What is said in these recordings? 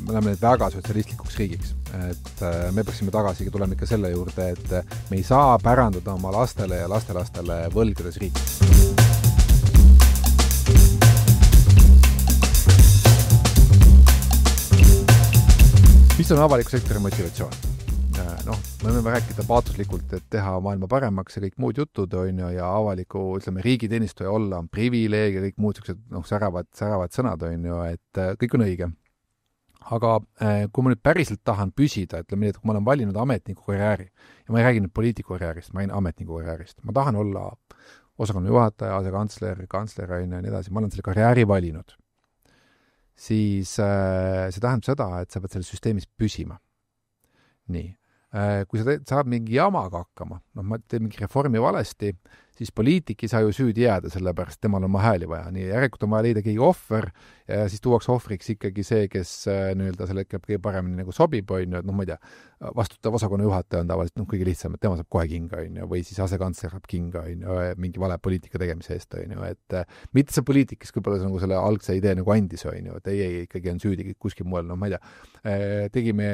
me oleme nüüd väga sotsialistlikuks riigiks, et me peaksime tagasi tulema ikka selle juurde, et me ei saa pärandada oma lastele ja lastelastele võlgades riik. Mis on avaliku sektori motivatsioon? Me võime rääkida paatuslikult, et teha maailma paremaks ja kõik muud jutud on ja avaliku, ütleme, riigiteenistuja olla on privileeg ja kõik muud säravad sõnad on ju, et kõik on õige. Aga kui ma nüüd päriselt tahan püsida, ütleme nii, et kui ma olen valinud ametniku karjääri ja ma ei räägi nüüd poliitiku karjäärist, ma räägin ametniku karjäärist, ma tahan olla osakonna juhataja, asekantsler ja nii edasi, ma olen selle karjääri valinud, siis see tähendab seda, et sa pead selles süsteemis püsima. Nii. Kui sa saad mingi jamaga hakkama, ma teen mingi reformi valesti, siis poliitik ei saa ju süüdi jääda, sellepärast temal on oma hääli vaja. Nii järelikult on vaja leida keegi ohver ja siis tuuaks ohvriks ikkagi see, kes nii-öelda selle kõige paremini nagu sobib, on ju, et ma ei tea, vastutav osakonna juhataja on tavaliselt kõige lihtsam, et tema saab kohe kinga, on ju, või siis asekantsler saab kinga, on ju, mingi vale poliitika tegemise eest, on ju, et mitte see poliitik, kes küll nagu selle algse idee nagu andis, on ju, et ei ikkagi on süüdi kuskil muul, ma ei tea, tegime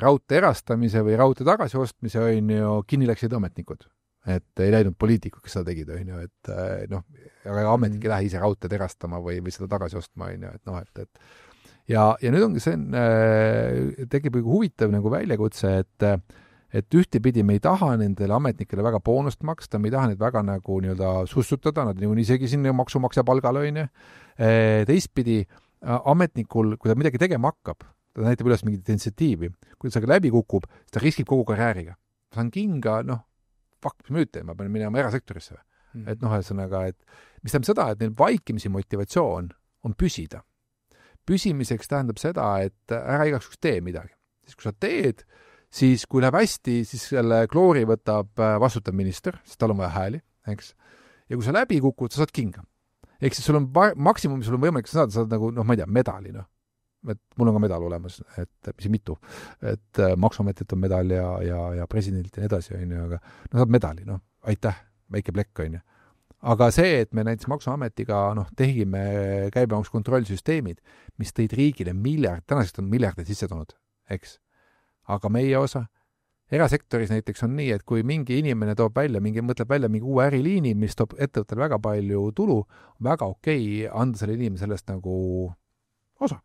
raudtee erastamise või raudtee tagasiostmise, on ju, kinni läksid ametnikud. Et ei läinud poliitikud, kes seda tegid, on ju, et aga ametnik ei lähe ise raudteed erastama või seda tagasi ostma, on ju, et ja nüüd ongi see, tekib huvitav nagu väljakutse, et ühtepidi me ei taha nendele ametnikele väga boonust maksta, me ei taha neid väga nagu nii-öelda sussutada, nad on isegi sinna maksumaksja palgal, on ju. Teistpidi ametnikul, kui ta midagi tegema hakkab, ta näitab üles mingit initsiatiivi. Kui ta läbi kukub, siis ta riskib kogu karjääriga. Ma saan kinga, mis ma nüüd teen, ma pean minema erasektorisse. Et ühesõnaga, et mis tähendab seda, et neil vaikimisi motivatsioon on püsida. Püsimiseks tähendab seda, et ära igaks tee midagi. Siis kui sa teed, siis kui läheb hästi, siis selle kloori võtab vastutav minister, siis tal on vaja hääli, eks. Ja kui sa läbi kukud, sa saad kinga. Ehk siis sul on maksimum, sul on võimalik saada nagu, ma ei tea, medali, et mul on ka medal olemas, et mis mitu, et maksuametit on medal ja presidendilt ja nii edasi, on ju, aga saab medali, aitäh, väike plekk, on ju. Aga see, et me näiteks maksuametiga tegime käibemaksukontrollsüsteemid, mis tõid riigile tänasest on miljardid sisse toonud, eks. Aga meie osa, erasektoris näiteks on nii, et kui mingi inimene mõtleb välja mingi uue äriliini, mis toob ettevõttel väga palju tulu, väga okei anda selle inimene sellest nagu osa.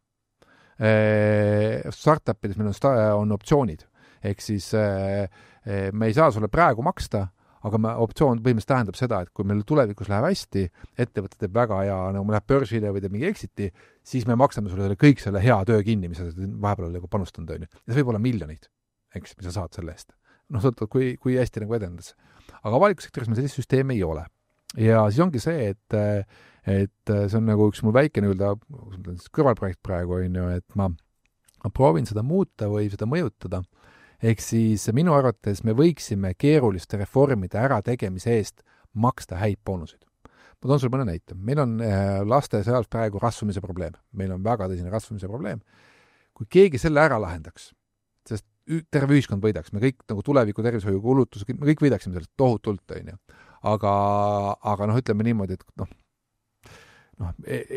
Startupides meil on optsioonid, ehk siis me ei saa sulle praegu maksta, aga optsioon põhimõtteliselt tähendab seda, et kui meil tulevikus läheb hästi, ettevõte teeb väga hea, nagu me läheb börsile või teeb mingi exiti, siis me maksame sulle kõik selle hea töö kinni, mis sa vahepeal nagu panustanud, on ju. Ja see võib olla miljonid, eks, mis sa saad selle eest. Sõltub, kui hästi nagu edendas. Aga avalikus sektoris meil sellist süsteemi ei ole. Ja siis ongi see, et see on nagu üks mul väike kõrvalprojekt praegu, on ju, et ma proovin seda muuta või seda mõjutada. Ehk siis minu arvates me võiksime keeruliste reformide ära tegemise eest maksta häid boonuseid. Ma toon sulle mõne näite. Meil on laste seas praegu rasvumise probleem. Meil on väga tõsine rasvumise probleem. Kui keegi selle ära lahendaks, sest terve ühiskond võidaks, me kõik nagu tuleviku tervishoiu kulutus, me kõik võidaksime sellest tohutult, on ju. Aga ütleme niimoodi, et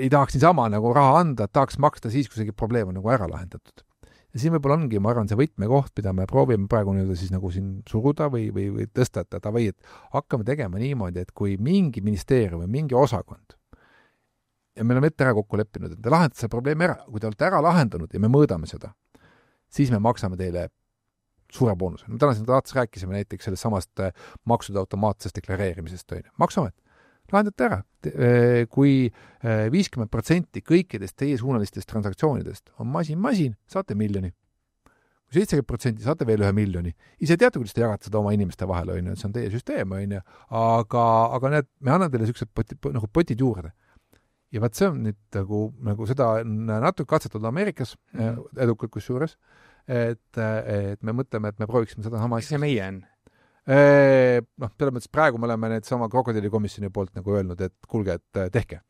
ei tahaks niisama nagu raha anda, tahaks maksta siis, kui see probleem on nagu ära lahendatud. Ja siin võib-olla ongi, ma arvan, see võtmekoht, mida me proovime praegu siis nagu siin suruda või tõstata, et hakkame tegema niimoodi, et kui mingi ministeerium või mingi osakond, ja me oleme ette ära kokku leppinud, et te lahendate see probleemi ära, kui te olete ära lahendanud ja me mõõdame seda, siis me maksame teile suure boonuse. Täna siin taates rääkisime näiteks sellest samast maksude automaatsest deklareerimisest. Maksuamet, lahendate ära. Kui 50% kõikidest teie suunalistest transaktsioonidest on masin, saate miljoni. Kui 70% saate veel 1 miljoni. Ise teate, kuidas te jagate seda oma inimeste vahel, on ju, et see on teie süsteem, on ju. Aga need, me annan teile sellised potid juurde. Ja vaat see on nüüd nagu seda natuke katsetatud Ameerikas, edukalt kusjuures, et me mõtleme, et me prooviksime seda sama asja. Mis see meie on? Peale mõttes praegu me oleme need sama krokodillikomisjoni poolt nagu öelnud, et kuulge, et tehke.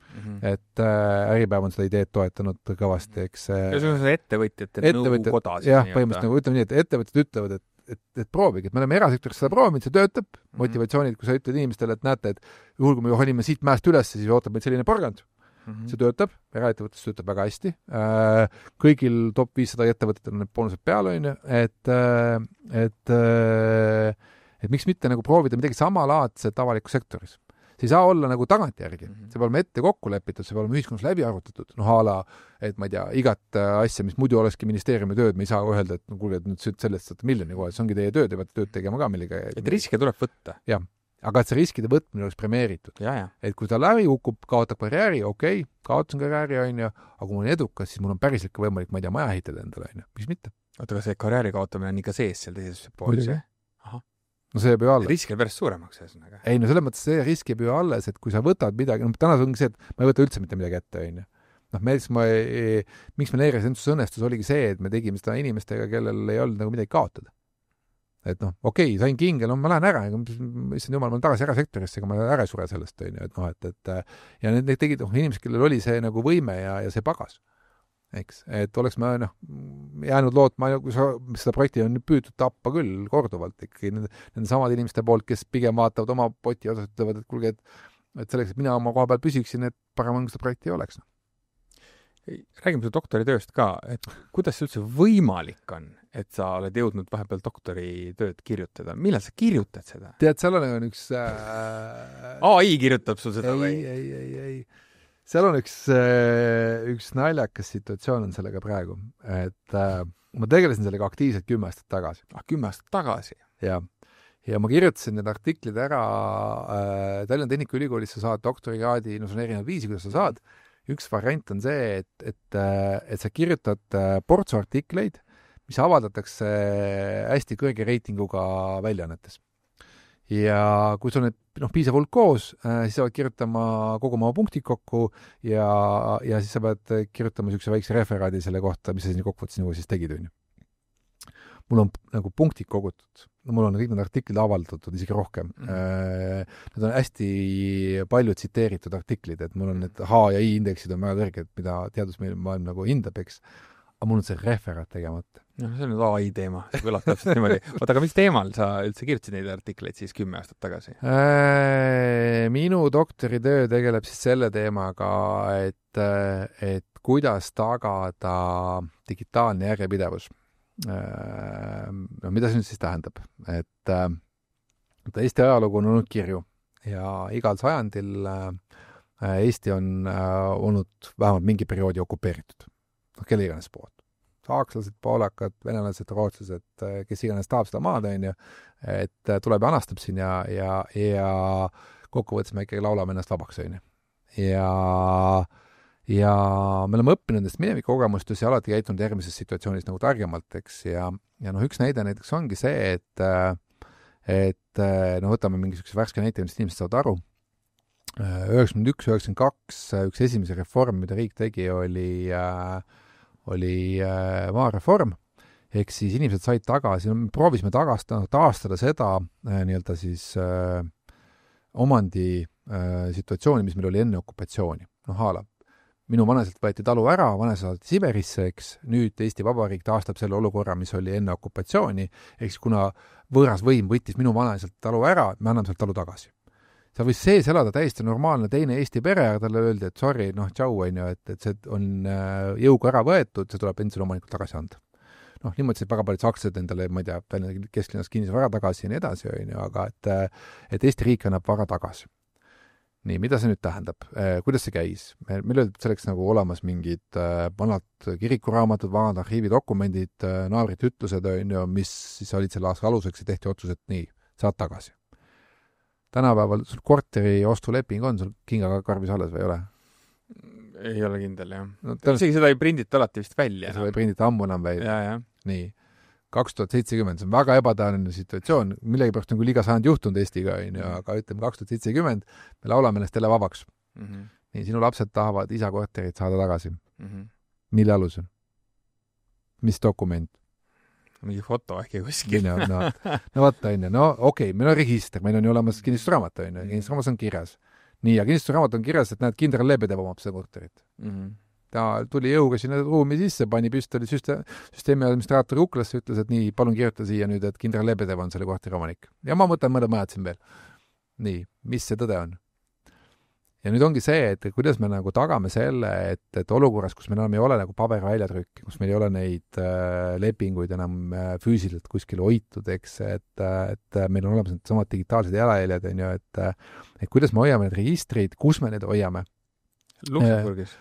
Et Äripäev on seda ideed toetanud kõvasti, eks. Ja see on ettevõtjate nõukoda. Jah, põhimõtteliselt nagu ütleme nii, et ettevõtjad ütlevad, et proovige, et me oleme erasektoris seda proovinud, see töötab, motivatsioonid, kui sa ütled inimestele, et näete, et juhul, kui me johonime siit mäest üles, siis ootab meid selline porgand. see töötab, eraettevõttes töötab väga hästi, kõigil top 500 ettevõtetel on need boonused peal, on ju, et miks mitte nagu proovida midagi samalaadset avalikus sektoris. See ei saa olla nagu tagantjärgi. See peab olema ette kokku lepitud, see peab olema ühiskonnas läbi arvutatud. No haala, et ma ei tea, igat asja, mis muidu olekski ministeeriumi tööd, me ei saa öelda, et no kuule, et nüüd sellest saate miljoni kohe, see ongi teie tööd, te peate tööd tegema ka millega. Et riske tuleb võtta. Jah, aga et see riskide võtmine oleks premeeritud. Ja. Et kui ta läbi kukub, kaotab karjääri, okei, kaotasin karjääri, on ju, aga kui mul on edukas, siis mul on pärislik võimalik, ma ei tea, maja ehitada endale, on ju. Miks mitte? Oota, aga see karjääri kaotamine on ikka sees seal teises poolis. No see jääb ju alles. Risk on päris suuremaks. Ei, no selles mõttes see risk jääb ju alles, et kui sa võtad midagi, no täna ongi see, et ma ei võta üldse mitte midagi ette, on ju. Noh, miks meil Eiresensus õnnestus oligi see, et me tegime seda inimestega, kellel ei olnud nagu midagi kaotada. Et noh, okei, sain kinge, no ma lähen ära, issand jumal, ma olen tagasi erasektorisse, ega ma ära sure sellest, on ju, et noh, et ja need tegid inimesed, kellel oli see nagu võime ja see pagas. Eks, et oleks ma jäänud lootma, kui seda projekti on püütud tappa küll korduvalt ikkagi nende samad inimeste poolt, kes pigem vaatavad oma poti osas, ütlevad, et kuulge, et selleks, et mina oma koha peal püsiksin, et parem on, kui seda projekti ei oleks. Räägime seda doktoritööst ka, et kuidas see üldse võimalik on, et sa oled jõudnud vahepeal doktoritööd kirjutada? Millal sa kirjutad seda? Tead, seal on üks... AI kirjutab sul seda või? Ei. Seal on üks naljakas situatsioon on sellega praegu, et ma tegelesin sellega aktiivselt 10 aastat tagasi. 10 aastat tagasi? Ja ma kirjutasin need artiklid ära Tallinna Tehnikaülikoolis sa saad doktorikraadi, no see on erinev viisi, kuidas sa saad. Üks variant on see, et sa kirjutad portsu artikleid, mis avaldatakse hästi kõrge reitinguga väljaannetes. Ja kui sul on piisav hulk koos, siis sa pead kirjutama kogu oma punktid kokku ja siis sa pead kirjutama niisuguse väikse referaadi selle kohta, mis sa siin kokkuvõttes nagu siis tegid, on ju. Mul on nagu punktid kogutud. No, mul on kõik need artiklid avaldatud, isegi rohkem. Need on hästi palju tsiteeritud artiklid, et mul on need H ja I indeksid on väga kõrged, mida teadusmaailm nagu hindab, eks. Aga mul on see referaat tegemata. No, see on nüüd AI teema, see kõlab täpselt niimoodi. Oota, aga mis teemal sa üldse kirjutasid neid artikleid siis 10 aastat tagasi? Minu doktoritöö tegeleb siis selle teemaga, et kuidas tagada digitaalne järjepidevus. Mida see nüüd siis tähendab? Et Eesti ajalugu on olnud kirju ja igal sajandil Eesti on olnud vähemalt mingi perioodi okupeeritud. Kelle iganes poolt. Saakslased, poolakad, venelased, rootslased, kes iganes tahab seda maad, on ju, et tuleb ja anastab siin ja kokkuvõttes me ikkagi laulame ennast vabaks, on ju. Ja me oleme õppinud nendest minevikukogemustus ja alati käitunud järgmises situatsioonis nagu targemalt, eks, ja üks näide näiteks ongi see, et võtame mingisuguse värske näite, mis inimesed saavad aru. 91-92 üks esimese reform, mida riik tegi, oli maareform, ehk siis inimesed said tagasi, proovisime taastada seda nii-öelda siis omandi situatsiooni, mis meil oli enne okupatsiooni. Minu vaneselt võeti talu ära, vaneselt saati Siberisse, eks, nüüd Eesti Vabariik taastab selle olukorra, mis oli enne okupatsiooni, ehk kuna võõras võim võttis minu vaneselt talu ära, me anname sealt talu tagasi. Sa võis sees elada täiesti normaalne teine Eesti pere, aga talle öeldi, et sorry, tšau, on ju, et see on jõuga ära võetud, see tuleb endisel omanikult tagasi anda. Niimoodi said väga paljud sakslased endale, ma ei tea, Tallinna kesklinnas kinnisvara tagasi ja nii edasi, on ju, aga et Eesti riik annab vara tagasi. Nii, mida see nüüd tähendab? Kuidas see käis? Meil olid selleks nagu olemas mingid vanad kirikuraamatud, vanad arhiividokumendid, naabrite ütlused, on ju, mis siis olid selle aasta aluseks ja tehti otsus, et nii, saad tagasi. Tänapäeval sul korteri ostuleping on sul kingaga karvis alles või ei ole? Ei ole kindel, jah. Isegi seda ei prindita alati vist välja. Seda ei prindita ammu enam välja. Ja. Nii. 2070, see on väga ebatavaline situatsioon, millegi pärast nagu liiga sajand juhtunud Eestiga, aga ütleme 2070, me laulame ennast jälle vabaks. Nii, sinu lapsed tahavad isa korterit saada tagasi. Mille alusel? Mis dokument? Mingi foto äkki kuskil. Vaata, okei, meil on register, meil on ju olemas kinnistusraamat, kinnistusraamat on kirjas. Nii, ja kinnistusraamat on kirjas, et näed, kindral Lebedev omab seda korterit. Ta tuli jõuga sinna ruumi sisse, pani püstoli süsteemi administraatori uklasse, ütles, et nii, palun kirjuta siia nüüd, et kindral Lebedev on selle korteri omanik. Ja ma mõtlen mõned majad siin veel. Nii, mis see tõde on? ja nüüd ongi see, et kuidas me nagu tagame selle, et olukorras, kus meil enam ei ole nagu paberväljatrükki, kus meil ei ole neid lepinguid enam füüsiliselt kuskil hoitud, eks, et meil on olemas need samad digitaalsed jalajäljed, on ju, et kuidas me hoiame need registrid, kus me need hoiame? Luksemburgis?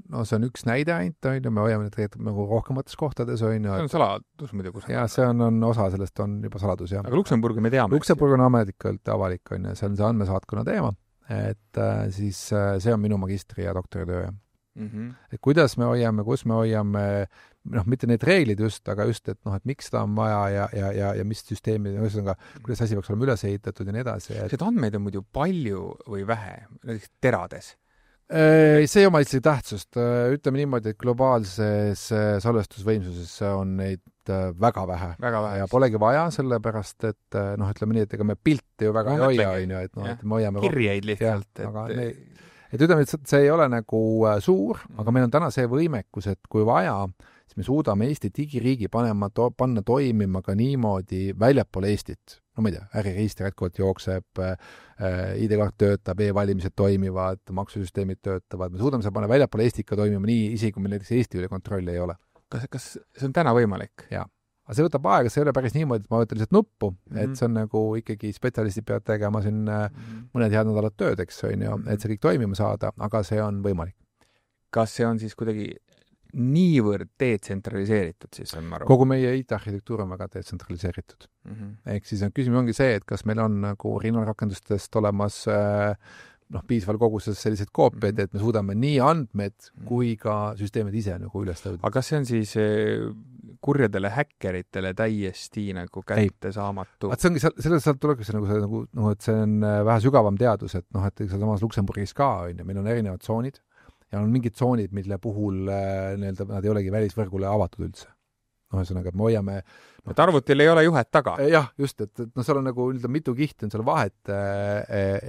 No see on üks näide ainult, on ju, me hoiame need tegelikult nagu rohkemates kohtades, on ju. See on saladus muidu kusagil. Ja see on osa sellest on juba saladus, jah. Aga Luksemburgi me teame. Luksemburg on ametlikult avalik, on ju, see on see andmesaatkonna teema. Et siis see on minu magistri- ja doktoritöö. Et kuidas me hoiame, kus me hoiame, noh, mitte need reeglid just, aga just, et noh, et miks seda on vaja ja mis süsteemi, kuidas asi peaks olema üles ehitatud ja nii edasi. Seda andmeid on muidu palju või vähe, näiteks terades? See ei oma lihtsalt tähtsust. Ütleme niimoodi, et globaalses salvestusvõimsuses on neid väga vähe. Ja polegi vaja, sellepärast, et noh, ütleme nii, et ega me pilti ju väga ei hoia, on ju, et noh, et me hoiame kirjeid lihtsalt. Et ütleme, et see ei ole nagu suur, aga meil on täna see võimekus, et kui vaja, siis me suudame Eesti digiriigi panna toimima ka niimoodi väljapoole Eestit. No ma ei tea, äriregister jätkuvalt jookseb, ID-kaart töötab, e-valimised toimivad, maksusüsteemid töötavad, me suudame seda panna väljapoole Eestit ka toimima nii, isegi kui meil näiteks Eesti üle kontrolli ei ole. Kas see on täna võimalik? Jaa. Aga see võtab aega, see ei ole päris niimoodi, et ma võtan lihtsalt nuppu, et see on nagu ikkagi spetsialistid peavad tegema siin mõned head nädalad tööd, eks on ju, et see kõik toimima saada, aga see on võimalik. Kas see on siis kuidagi niivõrd detsentraliseeritud, siis on aru? Kogu meie IT-arhitektuur on väga detsentraliseeritud. Ehk siis küsimus ongi see, et kas meil on nagu rinnalrakendustest olemas piisaval koguses sellised koopiad, et me suudame nii andmed kui ka süsteemid ise nagu üles tõuda. Aga kas see on siis kurjadele häkkeritele täiesti nagu kätte saamatu? See ongi, selles tulebki see nagu, et see on vähe sügavam teadus, et noh, et samas Luksemburgis ka on ja meil on erinevad tsoonid ja on mingid tsoonid, mille puhul nad ei olegi välisvõrgule avatud üldse. Ühesõnaga, et me hoiame... Et arvutil ei ole juhet taga. Jah, just, et seal on nagu mitu kihti on seal vahet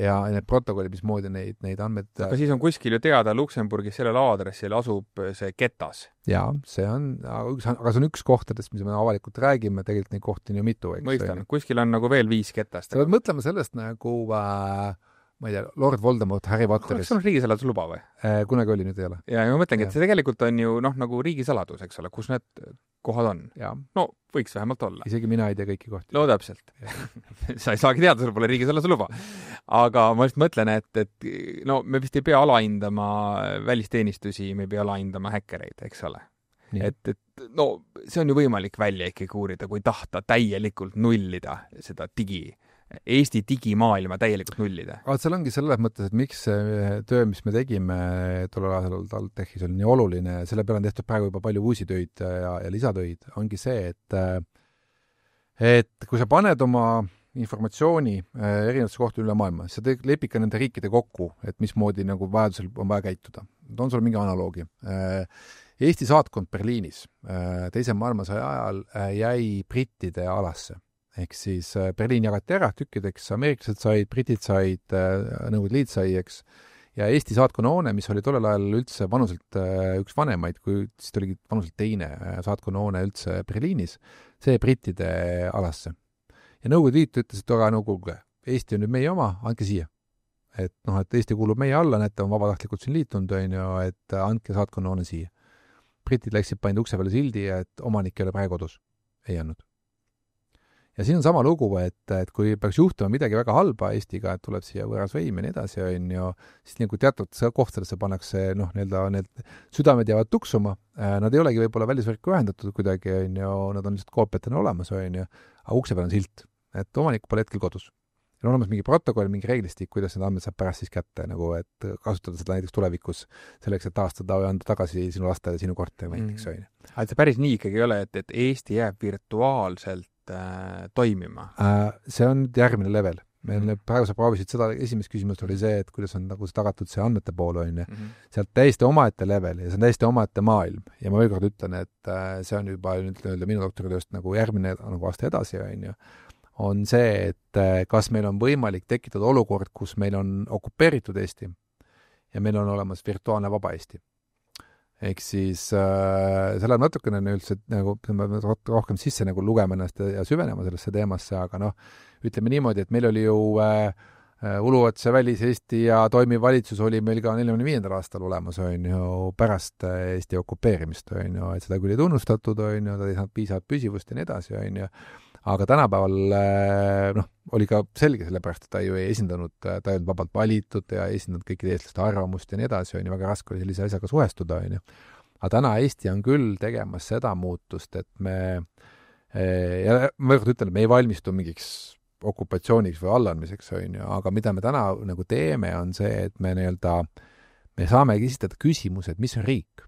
ja need protokollid, mismoodi neid andmed... Aga siis on kuskil ju teada, Luksemburgis sellel aadressil asub see ketas. Jaa, see on, aga see on üks kohtadest, mis me avalikult räägime, tegelikult neid kohti on ju mitu. Mõistan, kuskil on nagu veel 5 ketast. Sa pead mõtlema sellest nagu... ma ei tea, Lord Voldemort, Harry Potteris. Kas on riigisaladus luba või? Kunagi oli, nüüd ei ole. Ja ma mõtlengi, et see tegelikult on ju nagu riigisaladus, eks ole, kus need kohad on. Ja. No, võiks vähemalt olla. Isegi mina ei tea kõiki kohti. No täpselt. Sa ei saagi teada, sul pole riigisaladuse luba. Aga ma just mõtlen, et no me vist ei pea alahindama välisteenistusi, me ei pea alahindama häkkereid, eks ole. Et no see on ju võimalik välja ikkagi uurida, kui tahta täielikult nullida seda Eesti digimaailma täielikult nullida. Aga seal ongi selles mõttes, et miks see töö, mis me tegime tollel ajal TalTechis oli nii oluline, selle peale on tehtud praegu juba palju uusi töid ja lisatöid, ongi see, et kui sa paned oma informatsiooni erinevatesse kohti üle maailma, sa lepid ka nende riikide kokku, et mismoodi nagu vajadusel on vaja käituda. On sul mingi analoogi. Eesti saatkond Berliinis teise maailmasõja ajal jäi brittide alasse. Ehk siis Berliin jagati ära tükkideks, ameeriklased said, britid said, Nõukogude Liit sai, eks. Ja Eesti saatkonna hoone, mis oli tollel ajal üldse vanuselt üks vanemaid, kui siis oligi vanuselt teine saatkonna hoone üldse Berliinis, see brittide alasse. Ja Nõukogude Liit ütles, et aga kuulge, Eesti on nüüd meie oma, andke siia. Et noh, et Eesti kuulub meie alla, näete, on vabatahtlikult siin liitunud, et andke saatkonna hoone siia. Britid läksid paindi ukse peale sildi, et omanik ei ole praegu kodus. Ei andnud. Ja siin on sama lugu, et kui peaks juhtuma midagi väga halba Eestiga, et tuleb siia võõras võim ja nii edasi, siis nagu teatud kohtadesse pannakse, need südamed jäävad tuksuma, nad ei olegi võib-olla välisvõrku ühendatud kuidagi, nad on lihtsalt koopiatena olemas, aga ukse peal on silt, et omanik pole hetkel kodus. Ja on olemas mingi protokoll, mingi reeglistik, kuidas need andmed saab pärast siis kätte, nagu et kasutada seda näiteks tulevikus selleks, et taastada või anda tagasi sinu lastele, sinu korte või näiteks. Et see päris nii ikkagi ei ole, et Eesti jääb virtuaalselt toimima? See on järgmine level. Meil praegu sa proovisid seda, esimest küsimust oli see, et kuidas on nagu tagatud see andmete pool, sealt täiesti omaette level ja see on täiesti omaette maailm. Ja ma veel kord ütlen, et see on juba minu doktoritööst nagu järgmine nagu aasta edasi, on see, et kas meil on võimalik tekitada olukord, kus meil on okupeeritud Eesti ja meil on olemas virtuaalne vaba Eesti. Ehk siis see läheb natukene üldse nagu, rohkem sisse nagu lugema ennast ja süvenema sellesse teemasse, aga ütleme niimoodi, et meil oli ju Uluotse välis-Eesti ja toimiv valitsus oli meil ka 45. aastal olemas, on ju, pärast Eesti okupeerimist, on ju, et seda küll ei tunnustatud, on ju, ta ei saanud piisavat püsivust ja nii edasi, on ju, aga tänapäeval oli ka selge sellepärast, et ta ju ei esindanud, ta ei olnud vabalt valitud ja ei esindanud kõikide eestlaste arvamust ja nii edasi, on ju, väga raske oli sellise asjaga suhestuda, on ju. Aga täna Eesti on küll tegemas seda muutust, et ja ma väga ütlen, et me ei valmistu mingiks okupatsiooniks või vallandmiseks, on ju, aga mida me täna nagu teeme, on see, et me saame esitada küsimused, mis on riik,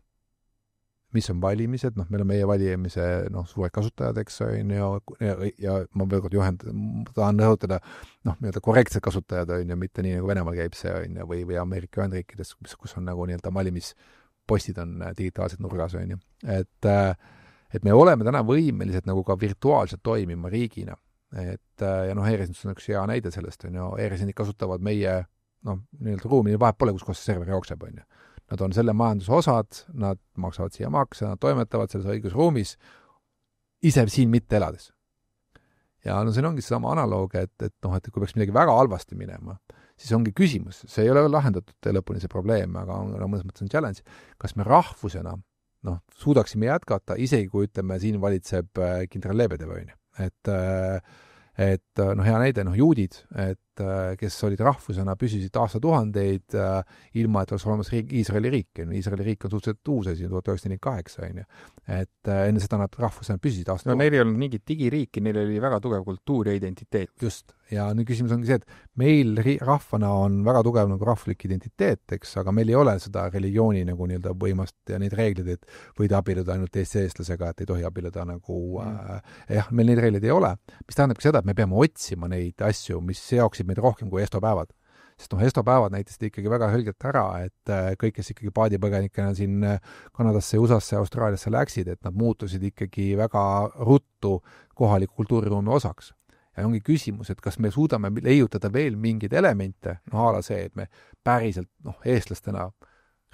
mis on valimised, meil on meie valimise suured kasutajad, eks, on ju, ja ma veel kord tahan rõhutada, korrektsed kasutajad, on ju, mitte nii nagu Venemaal käib see, on ju, või Ameerika Ühendriikides, kus on nagu valimispostid on digitaalselt nurgas, on ju. Et me oleme täna võimelised nagu ka virtuaalselt toimima riigina. Ja e-residents on üks hea näide sellest, on ju, e-residendid kasutavad meie ruumi, vahet pole, kus kohas see server jookseb, on ju. Nad on selle majanduse osad, nad maksavad siia makse, nad toimetavad selles õigusruumis ise siin mitte elades. Ja siin ongi sama analoog, et kui peaks midagi väga halvasti minema, siis ongi küsimus, see ei ole lahendatud lõpuni see probleem, aga mõnes mõttes on challenge, kas me rahvusena suudaksime jätkata, isegi kui ütleme, siin valitseb kindral Lebedev, on ju. Et hea näide, juudid, kes olid rahvusena, püsisid aastatuhandeid ilma, et oleks olemas Iisraeli riik. Iisraeli riik on suhteliselt uus asi, 1948, on ju. Et enne seda nad rahvusena püsisid aastatuhandeid. Neil ei olnud mingit digiriiki, neil oli väga tugev kultuur ja identiteet. Just. Ja nüüd küsimus ongi see, et meil rahvana on väga tugev nagu rahvuslik identiteet, eks, aga meil ei ole seda religiooni nagu nii-öelda võimast ja neid reeglid, et võid abielluda ainult eestlasega, et ei tohi abielluda nagu meil neid reegleid ei ole, mis tähendabki seda, et me peame otsima neid asju, mis seoksid meid rohkem kui estopäevad. Sest estopäevad näitasid ikkagi väga selgelt ära, et kõik, kes ikkagi paadipõgenikena siin Kanadasse, USA-sse, Austraaliasse läksid, et nad muutusid ikkagi väga ruttu kohaliku kultuuriruumi osaks. Ja ongi küsimus, et kas me suudame leiutada veel mingeid elemente, ala see, et me päriselt eestlastena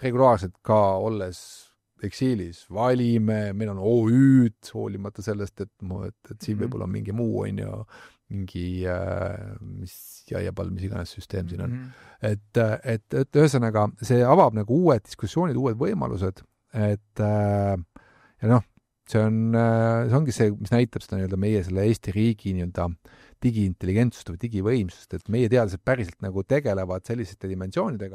regulaarselt ka olles eksiilis valime, meil on OÜ-d, hoolimata sellest, et siin võib-olla on mingi muu, on ju, mingi mis jaiapall, mis iganes süsteem siin on. Et ühesõnaga, see avab nagu uued diskussioonid, uued võimalused, et see ongi see, mis näitab seda nii-öelda meie selle Eesti riigi nii-öelda digiintelligentsust või digivõimsust, et meie teadlased päriselt nagu tegelevad sellisete dimensioonidega.